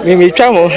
Mimi chamo.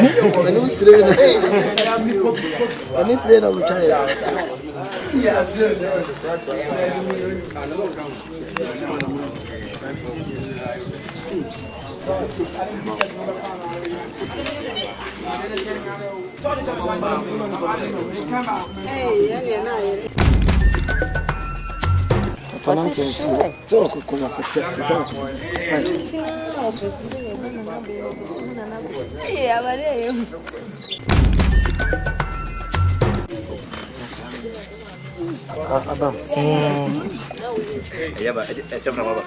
Atia Mframa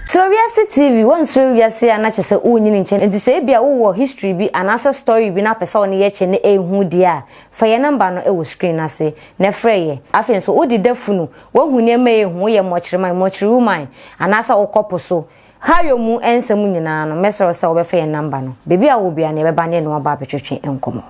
SuroWiase TV one SuroWiase anachese unyini nche nti se bia wo history bi anasa story bi na pesa one ye che ne ehu dia fa ye number no e wo screen ase na freye afen so odi dafunu wo hu ne ma ehu ye mochiri woman anasa okopo so hayo mu ensem nyina no mesero se wo be fa ye number no bebi a wo bia na be ba ne no aba betwetwe enkomo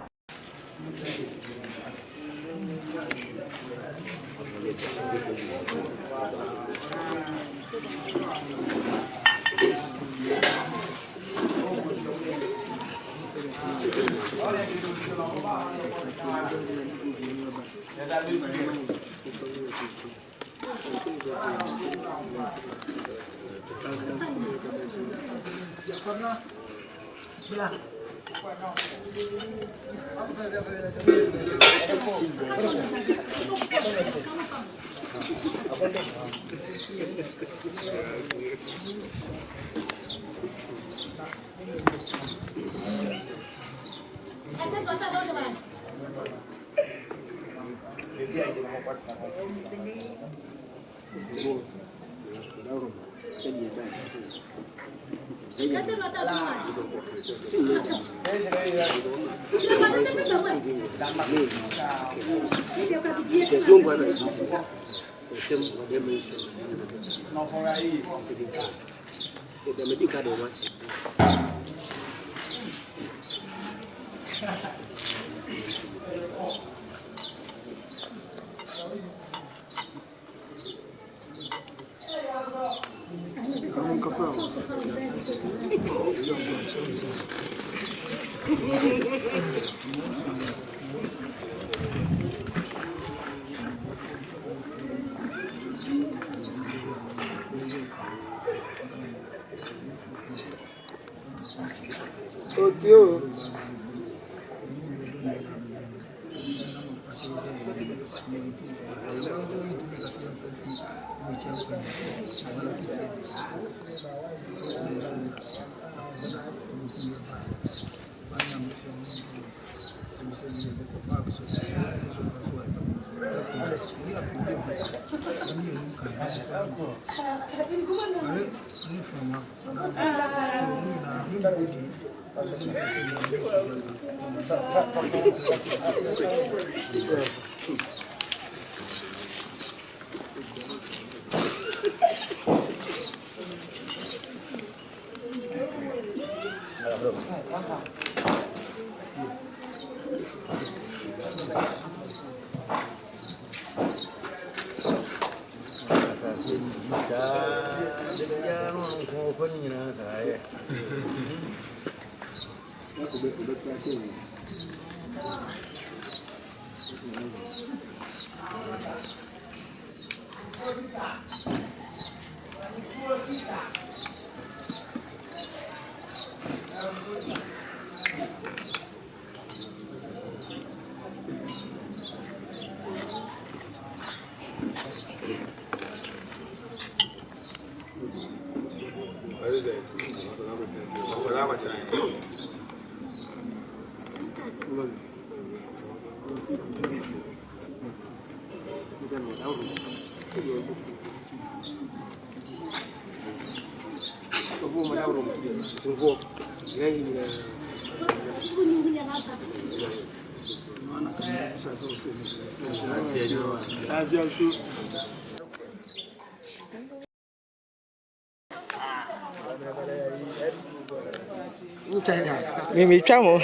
Mimi chamo.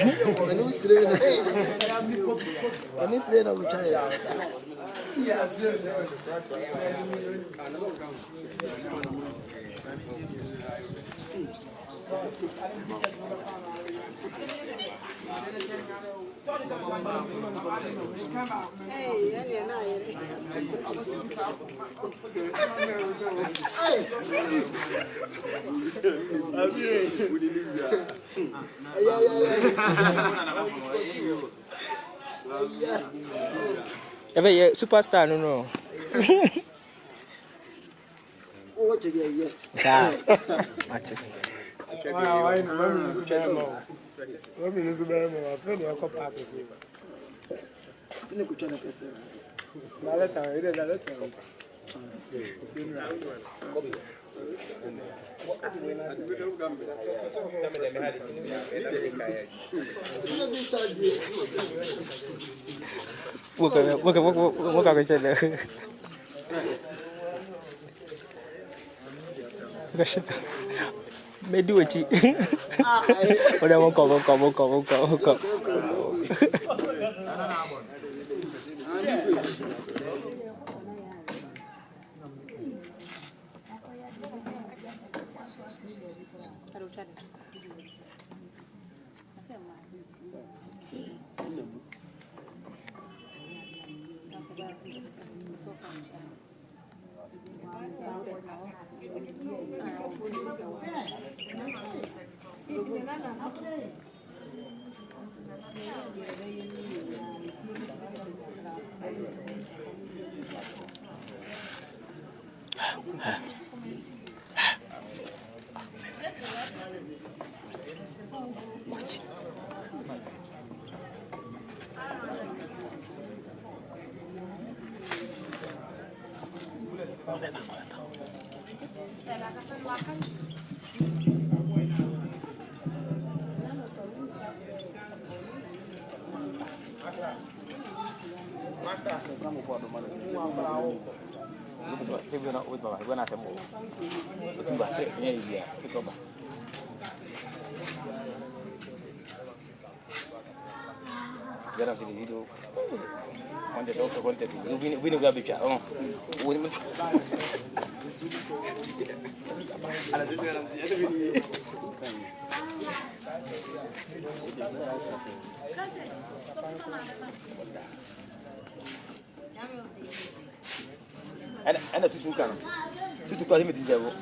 Ever superstar no. What to get here? Mate. I know. Let me listen to them. I feel like a couple of people. I think we can get it. Now let her. It is a letter. Me do it. What I won't come. And a tutu kwa himi tizebo.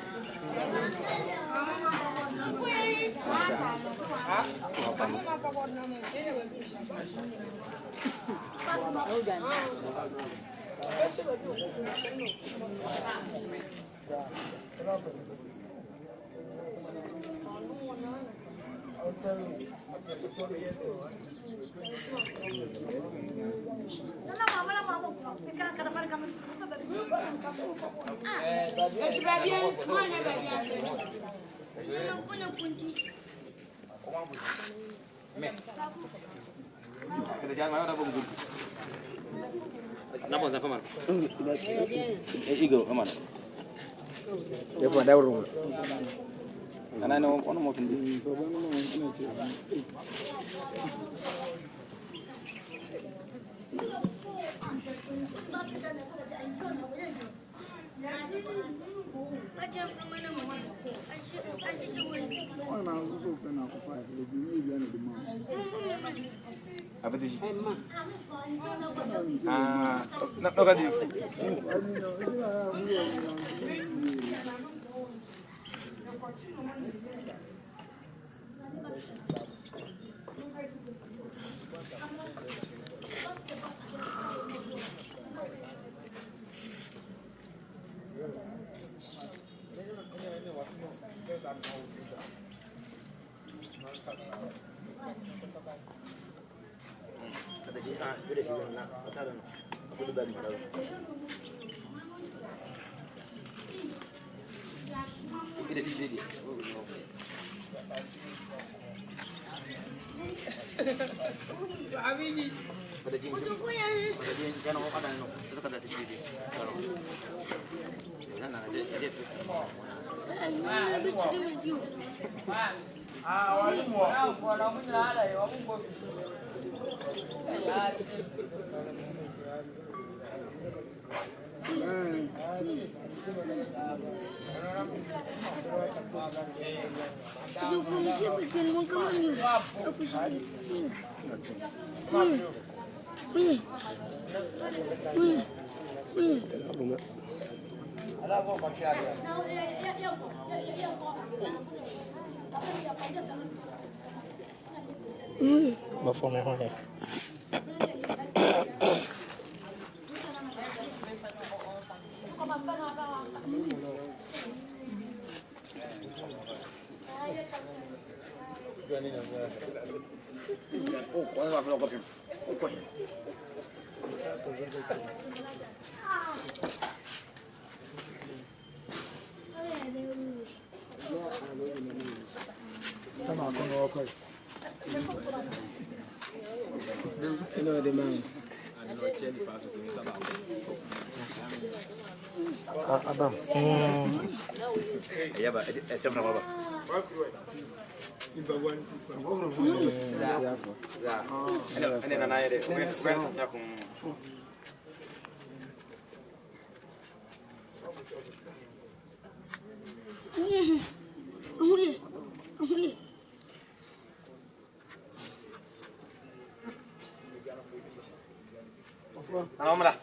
Before me, honey. Adam. Yeah, but Atia Mframa Suman. And Nana Antwiwaa. Amra.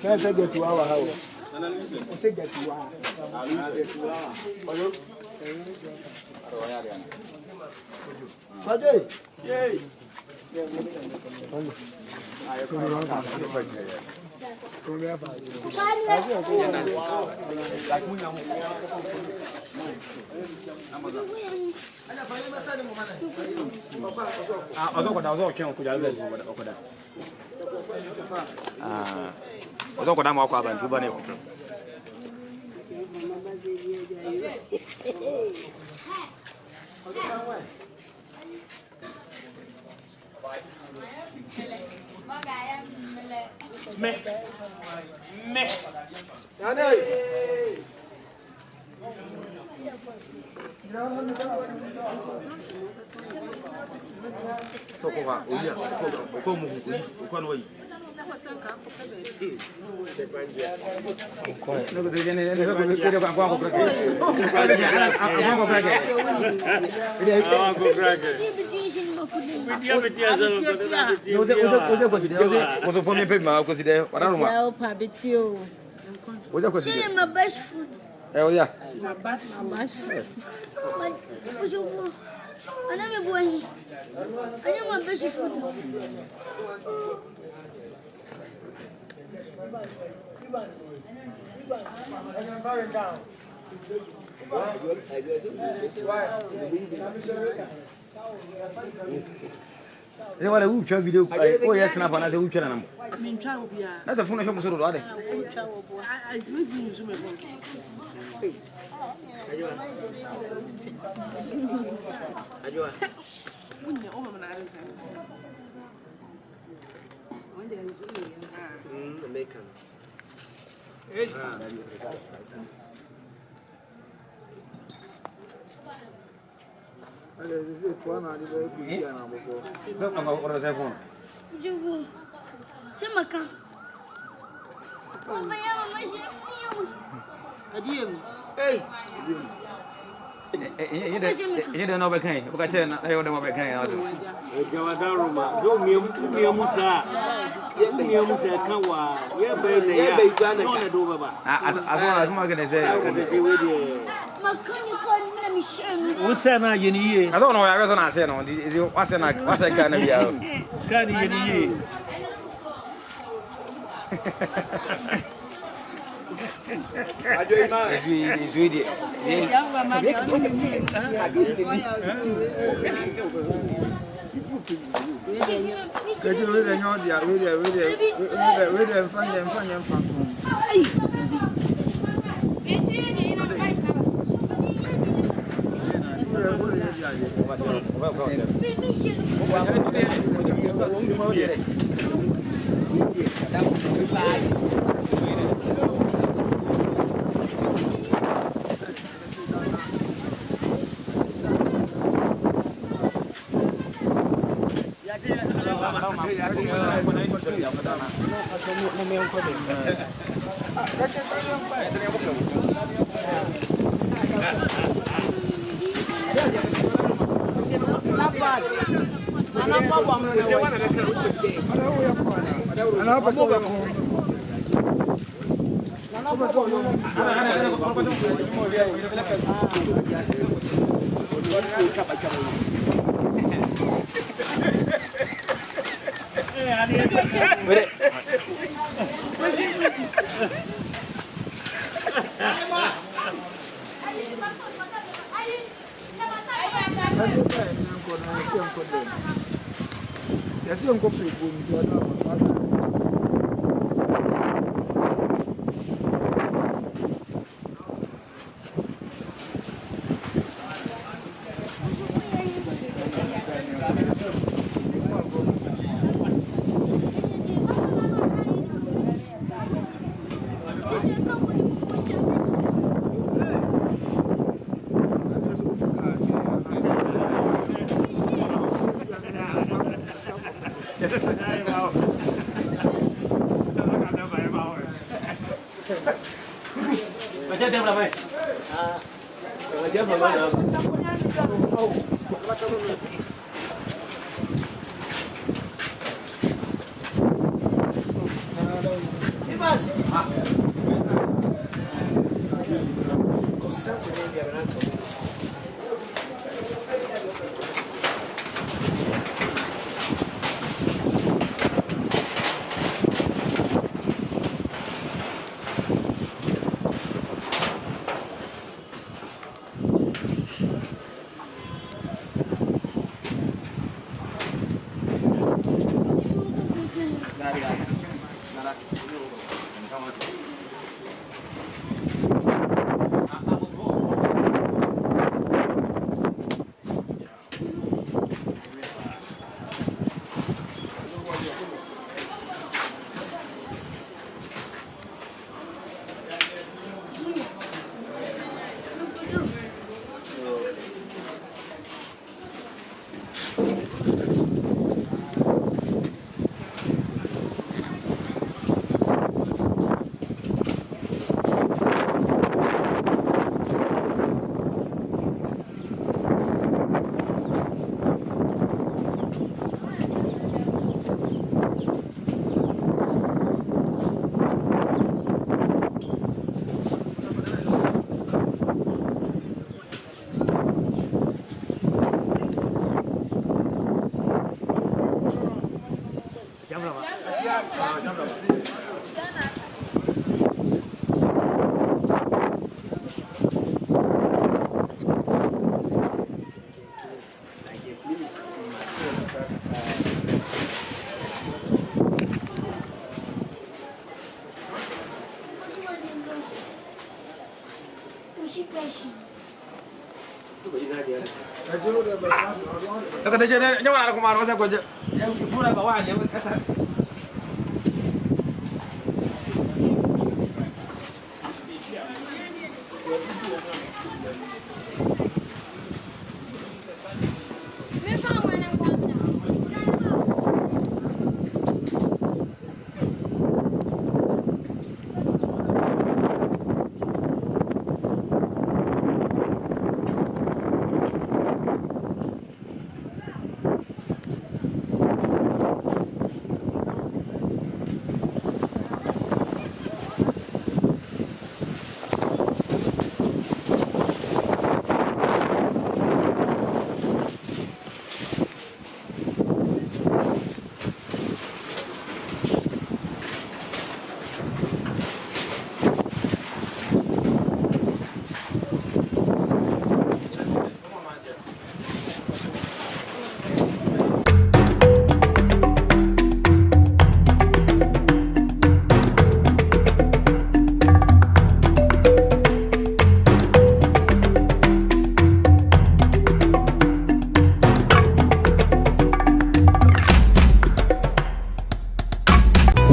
Can't say get to our house. Say get to our. Yay! Toko wa, oya, ko mu, ko no yi. Oh yeah. They want to watch video. Oh yes, snap and I say watch them. I mean, try to be. That's a phone shop so do I? It's with me so much. Ajua. Unye o mama na ari kan. One day is really American. You don't know what kind. Because I don't know what kind. I don't know why I was not saying. What's a kind of you? It's really.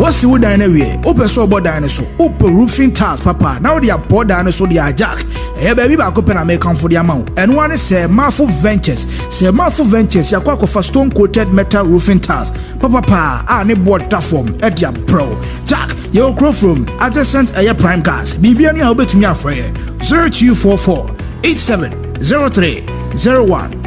What's the wood anyway? Open so board dinosaur, open roofing tiles, papa. Now they are board dinosaur, they are jack. Hey, baby, I open and make come for the amount. And one is say Marful Ventures. Say Marful Ventures, ya kwa for stone coated metal roofing tiles. Papa, I board platform, Atia Pro. Jack, you crow from adjacent air prime cars. BB, I'll bet me a 0244 870301.